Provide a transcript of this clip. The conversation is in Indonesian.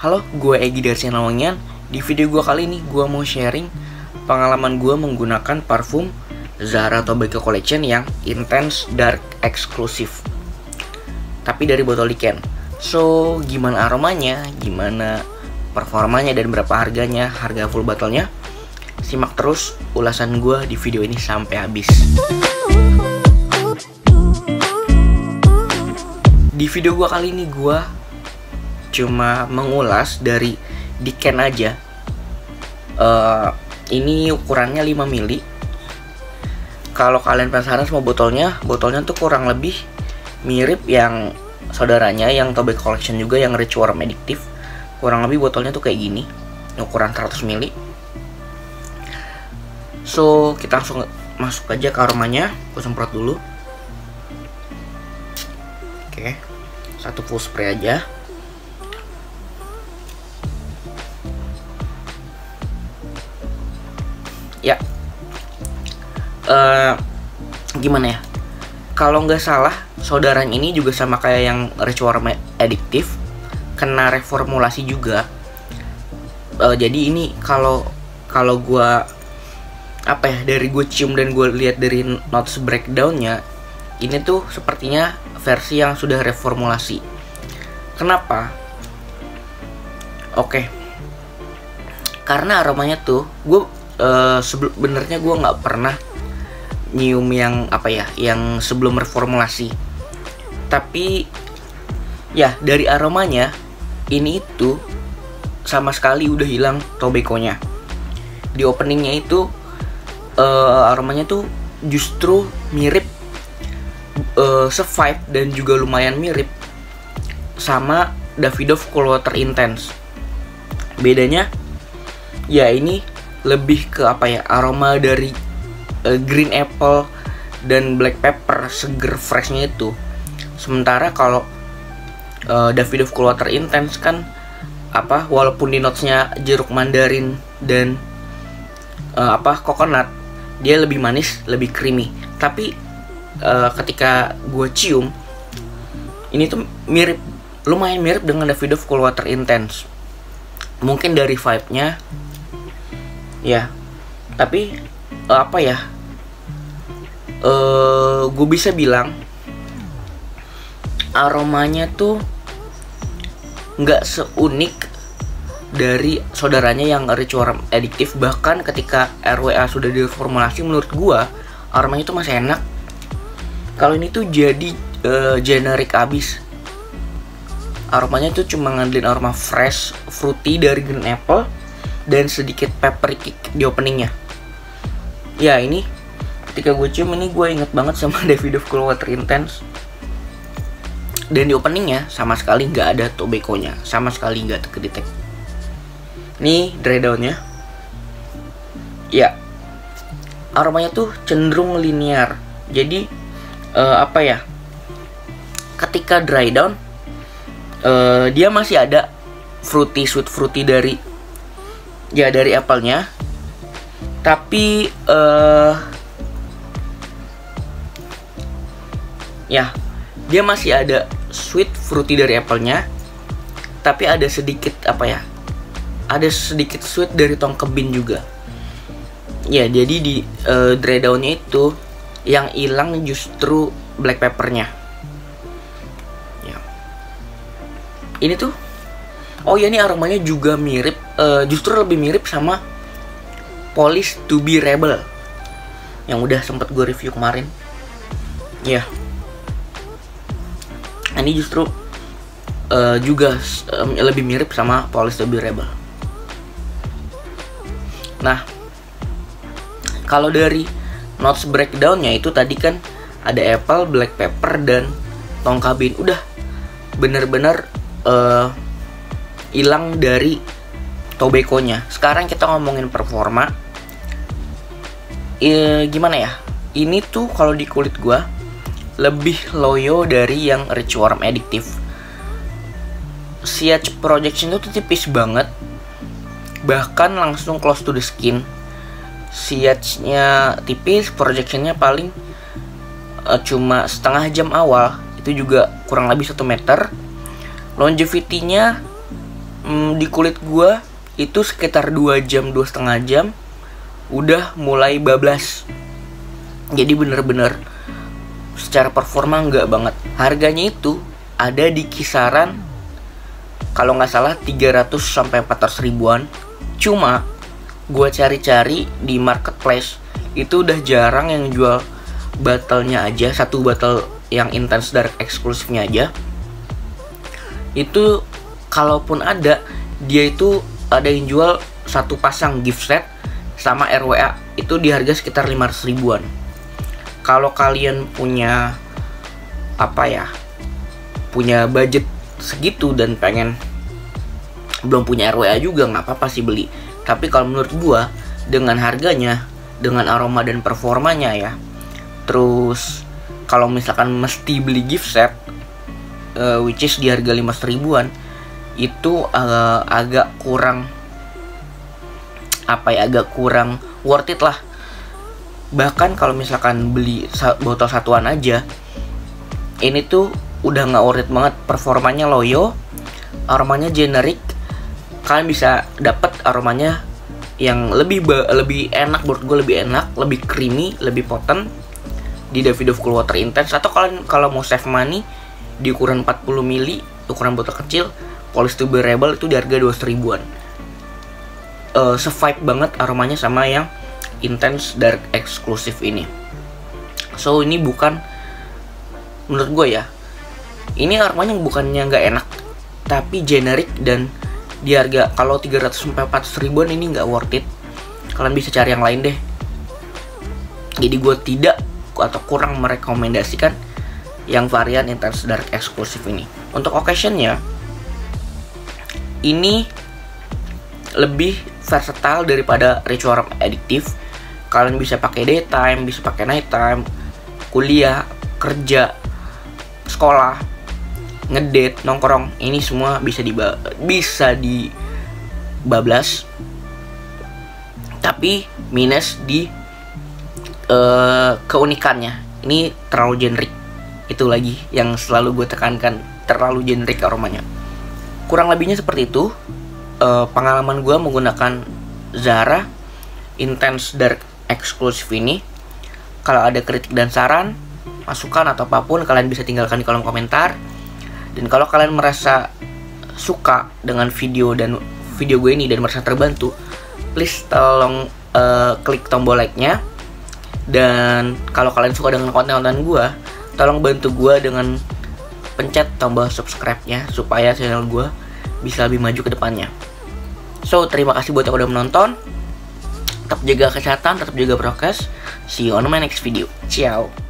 Halo, gue Egi dari channel Wangian. Di video gue kali ini gue mau sharing pengalaman gue menggunakan parfum Zara Tobacco Collection yang Intense Dark Exclusive, tapi dari botol Liken. So, gimana aromanya, gimana performanya, dan berapa harganya, harga full botolnya? Simak terus ulasan gue di video ini sampai habis. Di video gue kali ini gue cuma mengulas dari Liken aja. Ini ukurannya 5 ml. Kalau kalian penasaran sama botolnya tuh kurang lebih mirip yang saudaranya yang Tobacco Collection juga, yang Rich Warm Addictive. Kurang lebih botolnya tuh kayak gini, ukuran 100 ml. So, kita langsung masuk aja ke aromanya. Gue semprot dulu. Oke, satu full spray aja. Ya, gimana ya? Kalau nggak salah, saudaranya ini juga sama kayak yang Rich Warm Addictive, kena reformulasi juga. Jadi ini kalau gue dari gue cium dan gue lihat dari notes breakdownnya, ini tuh sepertinya versi yang sudah reformulasi. Kenapa? Oke, karena aromanya tuh sebenarnya gue nggak pernah nyium yang yang sebelum reformulasi. Tapi ya dari aromanya ini itu sama sekali udah hilang tobacco-nya. Di openingnya itu aromanya tuh justru mirip, se-vibe dan juga lumayan mirip sama Davidoff Cool Water Intense. Bedanya ya ini lebih ke aroma dari green apple dan black pepper, seger freshnya itu. Sementara kalau Davidoff Cool Water Intense kan walaupun di notesnya jeruk mandarin dan coconut, dia lebih manis, lebih creamy. Tapi ketika gue cium, ini tuh lumayan mirip dengan Davidoff Cool Water Intense. Mungkin dari vibe-nya ya, tapi gue bisa bilang aromanya tuh nggak seunik dari saudaranya yang Rich Warm Addictive. Bahkan ketika RWA sudah diformulasi, menurut gue aromanya tuh masih enak. Kalau ini tuh jadi generic abis. Aromanya tuh cuma ngandelin aroma fresh, fruity dari green apple dan sedikit peppery kick di openingnya. Ya, ini ketika gue cium ini gue inget banget sama Davidoff Cool Water Intense. Dan di openingnya sama sekali nggak ada tobacco-nya, sama sekali nggak kedetek. Ini dry down-nya. Ya, aromanya tuh cenderung linear. Jadi ketika dry down, dia masih ada sweet fruity dari apelnya, tapi dia masih ada sweet fruity dari apelnya, tapi ada sedikit ada sedikit sweet dari tongke bean juga. Ya, jadi di dry down-nya itu yang hilang justru black peppernya. Ya, ini tuh ini aromanya juga mirip, justru lebih mirip sama Polish to be Rebel yang udah sempet gue review kemarin. Ya, ini justru juga lebih mirip sama Polish to be Rebel. Nah, kalau dari notes breakdownnya itu tadi kan ada apple, black pepper, dan tongka bean. Udah bener-bener hilang dari tobacco-nya. Sekarang kita ngomongin performa. Gimana ya? Ini tuh kalau di kulit gua lebih loyo dari yang Rich Warm Addictive. CH projection itu tipis banget, bahkan langsung close to the skin. CH-nya tipis, projectionnya paling cuma setengah jam awal, itu juga kurang lebih 1 meter. Longevity-nya Di kulit gua itu sekitar 2 jam, 2,5 jam udah mulai bablas. Jadi bener-bener secara performa nggak banget. Harganya itu ada di kisaran kalau nggak salah 300 sampai 400 ribuan. Cuma gue cari-cari di marketplace itu udah jarang yang jual battle-nya aja, satu battle yang intense dark eksklusifnya aja. Itu kalaupun ada, dia itu ada yang jual satu pasang gift set sama RWA itu di harga sekitar 500 ribuan. Kalau kalian punya punya budget segitu dan belum punya RWA juga, nggak apa-apa sih beli. Tapi kalau menurut gua dengan harganya, dengan aroma dan performanya ya, terus kalau misalkan mesti beli gift set which is di harga 500 ribuan itu agak kurang worth it lah. Bahkan kalau misalkan beli botol satuan aja, ini tuh udah nggak worth it banget. Performanya loyo, aromanya generik. Kalian bisa dapat aromanya yang lebih enak, menurut gue lebih enak, lebih creamy, lebih potent di Davidoff Cool Water Intense. Atau kalian kalau mau save money di ukuran 40 ml, ukuran botol kecil, Polish to Bearable itu di harga 200 ribuan. Se-vibe banget aromanya sama yang intense dark eksklusif ini. So ini bukan, menurut gue ya, ini aromanya bukannya nggak enak, tapi generik dan di harga kalau 300 sampai 400 ribuan ini nggak worth it. Kalian bisa cari yang lain deh. Jadi gue tidak atau kurang merekomendasikan yang varian intense dark eksklusif ini. Untuk occasionnya, ini lebih versatile daripada Rich Warm Addictive. Kalian bisa pakai daytime, bisa pakai nighttime, kuliah, kerja, sekolah, ngedate, nongkrong. Ini semua bisa dibablas. Tapi minus di keunikannya. Ini terlalu generik. Itu lagi yang selalu gue tekankan, terlalu generik aromanya. Kurang lebihnya seperti itu. Pengalaman gue menggunakan Zara Intense Dark Exclusive ini. Kalau ada kritik dan saran, masukan atau apapun, kalian bisa tinggalkan di kolom komentar. Dan kalau kalian merasa suka dengan video gue ini dan merasa terbantu, please tolong klik tombol like-nya. Dan kalau kalian suka dengan konten-konten gue, tolong bantu gue dengan pencet tombol subscribe-nya supaya channel gue bisa lebih maju ke depannya. So, terima kasih buat yang udah menonton. Tetap jaga kesehatan, tetap jaga prokes. See you on my next video. Ciao.